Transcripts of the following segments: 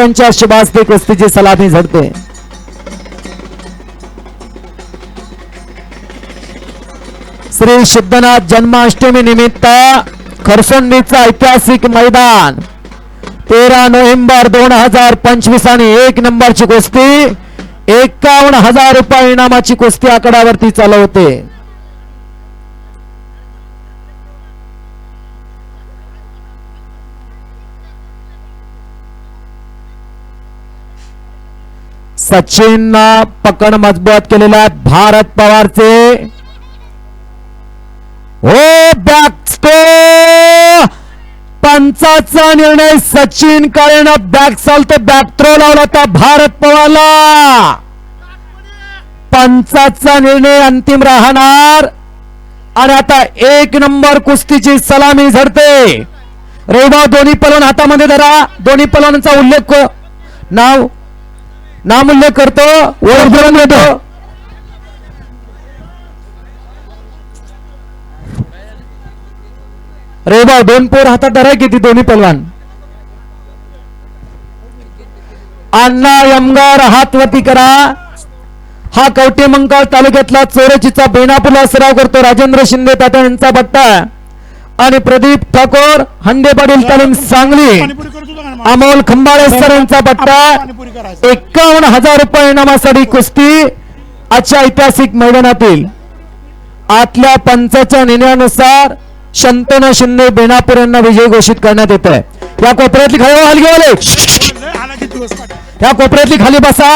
महाराजांच्या शुभास्ते कुस्तीची सलामी झडते. श्री सिद्धनाथ जन्माष्टमी निमित्त खरसुंडीचं ऐतिहासिक मैदान 13 नोव्हेंबर 2025 आणि 1 नंबरची कुस्ती 51,000 रुपये इनामाची कुस्ती आकड्यावरती चालवते. सचिन पकड मजबूत केलेला भारत पवारचे हो बॅक पंचाचा निर्णय सचिन काळेनं बॅक चालतो बॅक थ्रो लावला होता भारत पवारला. पंचाचा निर्णय अंतिम राहणार आणि आता 1 नंबर कुस्तीची सलामी झडते. रेवा दोन्ही पलवान हातामध्ये धरा. दोन्ही पलवानांचा उल्लेख नाम उल्लेख करतो ओळख करून देतो. रेवा 2 पोर हातात धरा किती दोन्ही पलवान. अण्णा यमगार हातवती करा. हा कवटेमंकाळ तालुक्यातला चोरचीचा बेनापूरला सराव करतो राजेंद्र शिंदे तात्या यांचा बट्टा आणि प्रदीप ठाकोर हंडे पाटील तालीम सांगली अमोल खंबाळे सर यांचा बट्टा. 51,000 रुपये इनामासाठी कुस्ती आजच्या ऐतिहासिक मैदानातील आतल्या पंचाच्या निर्णयानुसार शंतनू शिंदे बेनापूर यांना विजयी घोषित करण्यात येत आहे. या कोपऱ्यातली खाली या कोपऱ्यातली खाली बसा.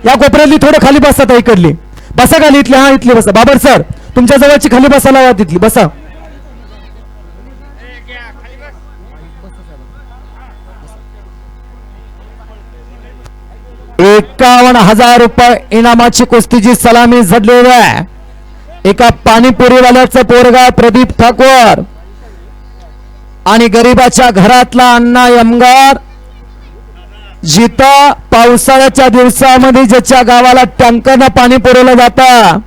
या कोपऱ्यातली थोडं खाली बसा. तर इकडली बसा खाली. इथली हा इथली बसा. बाबर सर तुमच्या जवळची खाली बसायला हवा तिथली बसा. ₹51,000 इनामाची कुस्तीची सलामी झडलेली आहे. एका पाणीपुरीवाल्याचं पोरगा प्रदीप ठाकोर आणि गरीबाच्या घरातला अण्णा यमगार जिथं पावसाळ्याच्या दिवसामध्ये ज्याच्या गावाला टँकरनं पाणी पुरवलं जातं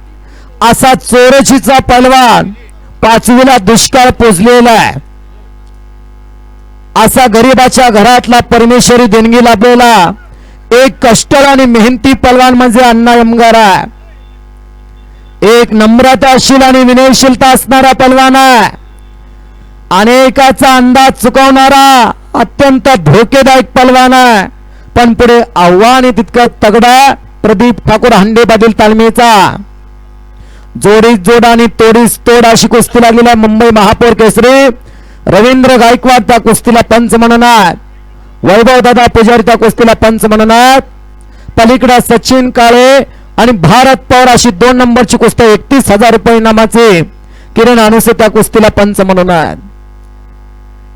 असा चोरचीचा पलवान 5वीला दुष्काळ पोचलेला आहे. असा गरीबाच्या घरातला परमेश्वरी देणगी लाभलेला एक कष्टळ आणि मेहनती पलवान म्हणजे अण्णा यमगार आहे. एक नम्रताशील आणि विनयशीलता असणारा पलवान आहे. अनेकाचा अंदाज चुकवणारा अत्यंत धोकेदायक पलवान आहे. पण पुढे आव्हान तितकं तगडा प्रदीप ठाकूर हंडे पाटील तालमीचा जोडीत जोड आणि तोडीस तोड अशी कुस्ती लागलेला मुंबई महापौर केसरी रवींद्र गायकवाड त्या कुस्तीला पंच म्हणणार. वैभव दादा पुजारी त्या कुस्तीला पंच म्हणणार. पलीकडे सचिन काळे आणि भारत पवार अशी 2 नंबरची कुस्ती 31,000 रुपये इनामाचे किरण अनुसे त्या कुस्तीला पंच म्हणणार.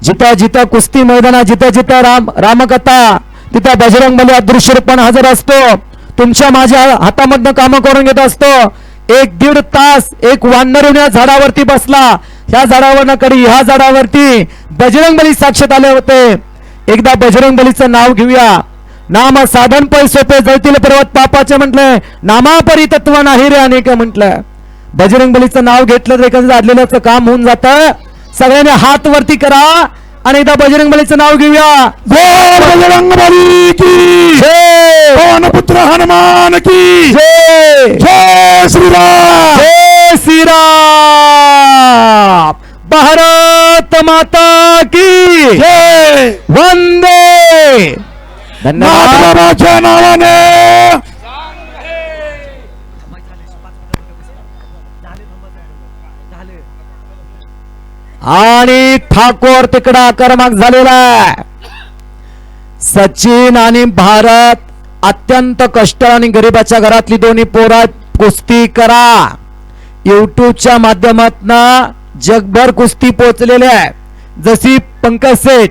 जिथं जिथं कुस्ती मैदानात जिथं जिथं रामकथा तिथं बजरंग बली अदृश्य रूपाने हजर असतो. तुमच्या माझ्या हातामधनं काम करून घेत असतो. 1-1.5 तास एक वानर या झाडावरती बसला. ह्या झाडावर कडी ह्या झाडावरती बजरंग बली साक्षात आले होते. एकदा बजरंग बलीचं नाव घेऊया. नाम साधन पै सोपे जळतील पर्वत पापाचे म्हटलंय. नामापरी तत्व नाही रे अनेक म्हटलंय. बजरंग बलीचं नाव घेतलं तर एखाद्या आडलेल्याचं काम होऊन जातं. सगळ्यांनी हात वरती करा आणि एकदा बजरंग बलीचं नाव घेऊया. बजरंग बली की जय. पवनपुत्र हनुमान की जय. जय श्रीराम. जय श्रीराम. भारत माता की जय. वंदे. धन्यवाद. बाबाच्या नावाने आणि ठाकोर तिकडा आक्रमक झालेला आहे. सचिन आणि भारत अत्यंत कष्ट आणि गरीबाच्या घरातली दोन्ही पोरं कुस्ती करा. युट्यूबच्या माध्यमातून जगभर कुस्ती पोहोचलेली आहे. जशी पंकज सेठ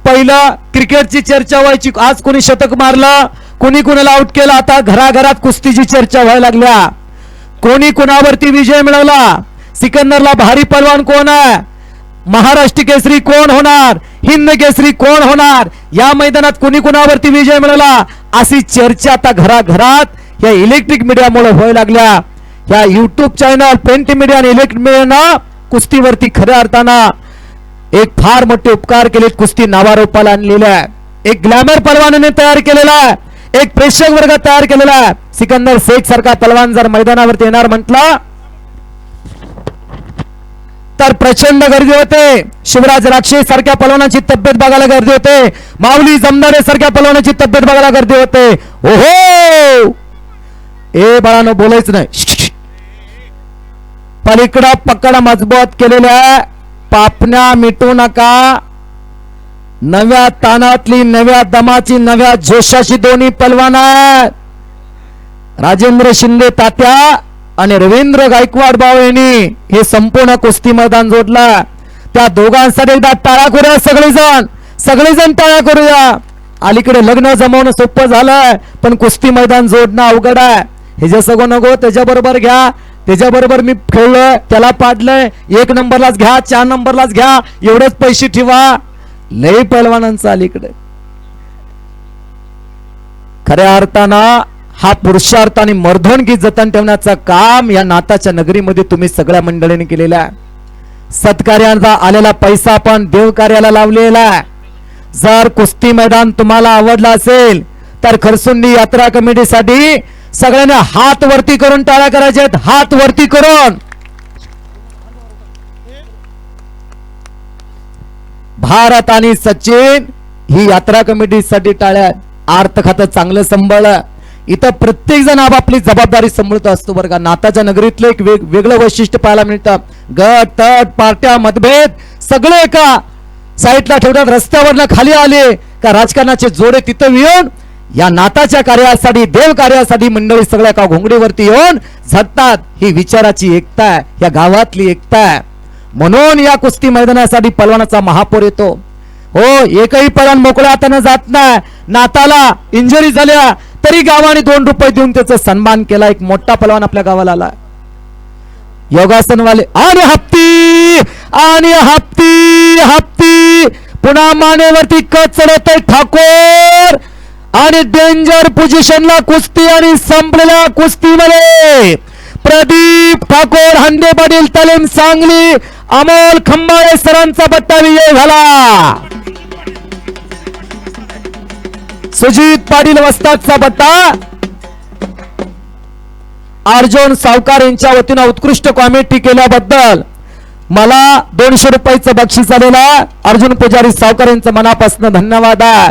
पहिलं क्रिकेटची चर्चा व्हायची. आज कोणी शतक मारलं कोणी कोणाला आउट केलं. आता घराघरात कुस्तीची चर्चा व्हायला लागल्या. कोणी कोणावरती विजय मिळवला. सिकंदरला भारी पलवान कोण आहे. महाराष्ट्र केसरी कोण होणार. हिंद केसरी कोण होणार. या मैदानात कोणी कोणावरती विजय मिळवला अशी चर्चा आता घराघरात या इलेक्ट्रिक मीडियामुळे व्हायला लागल्या. या युट्यूब चॅनल प्रिंट मीडिया आणि इलेक्ट्रिक मीडियानं कुस्तीवरती खऱ्या अर्थानं एक फार मोठे उपकार केलेत. कुस्ती नावारूपाला आणलेल्या आहे. एक ग्लॅमर पलवानाने तयार केलेला आहे, एक प्रेक्षक वर्ग तयार केलेला आहे. सिकंदर शेख सारखा पलवान जर मैदानावरती येणार म्हटला तर प्रचंड गर्दी होते. शिवराज राक्षे सारख्या पलवानाची तब्येत बघायला गर्दी होते. माऊली जमदारे सारख्या पलवानाची तब्येत बघायला गर्दी होते. ओहो ए बाळानं बोलायचं नाही. पलीकडा पकड मजबूत केलेल्या पापण्या मिटू नका. नव्या तानातली, नव्या दमाची, नव्या जोशाची दोन्ही पलवान आहेत. राजेंद्र शिंदे तात्या आणि रवींद्र गायकवाड भाऊ यांनी हे संपूर्ण कुस्ती मैदान जोडला. त्या दोघांसाठी एकदा टाळ्या करूया. सगळेजण टाळ्या करूया. अलीकडे लग्न जमवणं सोपं झालंय, पण कुस्ती मैदान जोडणं अवघड आहे. हे जे सगळं नको त्याच्याबरोबर घ्या. त्याच्याबरोबर मी खेळलोय, त्याला पाडलंय, 1 नंबरलाच घ्या, 4 नंबरलाच घ्या, एवढेच पैसे ठेवा. लय पैलवानांचं अलीकडे. खऱ्या अर्थानं हा पुरुषार्थ आणि मर्दोनगी जतन ठेवण्याचं काम या नाताच्या नगरीमध्ये तुम्ही सगळ्या मंडळींनी केलेलं आहे. सत्कार्याचा आलेला पैसा आपण देवकार्याला लावलेला आहे. जर कुस्ती मैदान तुम्हाला आवडलं असेल तर खरसुंडी यात्रा कमिटीसाठी सगळ्यांनी हात वरती करून टाळ्या करायचे आहेत. हात वरती करून. भारत आणि सचिन ही यात्रा कमिटीसाठी टाळ्या. अर्थ खातं चांगलं सांभाळलं. इथं प्रत्येक जण आपापली जबाबदारी सांभाळत असतो बरं का. नाताच्या नगरीतलं एक वेगळं वैशिष्ट्य पाहायला मिळतं. गट तट पार्ट्या मतभेद सगळे एका साईडला ठेवतात. रस्त्यावरनं खाली आले का राजकारणाचे जोडे तिथं येऊन या नाताच्या कार्यासाठी, देव कार्यासाठी मंडळी सगळ्या का घोंगडीवरती येऊन झटतात. ही विचाराची एकता आहे, या गावातली एकता आहे. म्हणून या कुस्ती मैदानासाठी पलवानाचा महापौर येतो. हो, एकही पलवान मोकळ्या हाताने जात नाही. नाताला इंजुरी झाल्या तरी गावाने 2 रुपये देऊन त्याचा सन्मान केला. एक मोठा पलवान आपल्या गावाला आला. योगासनवाले आणि हप्ती पुन्हा मानेवरती कच चढवतोय ठाकोर आणि डेंजर पोझिशनला कुस्ती आणि संपलेल्या कुस्तीमध्ये प्रदीप ठाकोर, हंडे पाटील तालीम सांगली, अमोल खंबाळे सरांचा बट्टा विजय झाला. सुजित पाटील वस्तादचा बट्टा अर्जुन सावकार यांच्या वतीनं उत्कृष्ट कॉमेंट्री केल्याबद्दल मला 200 रुपयाचं बक्षीस आलेला. अर्जुन पुजारी सावकार यांचं मनापासून धन्यवाद आहे.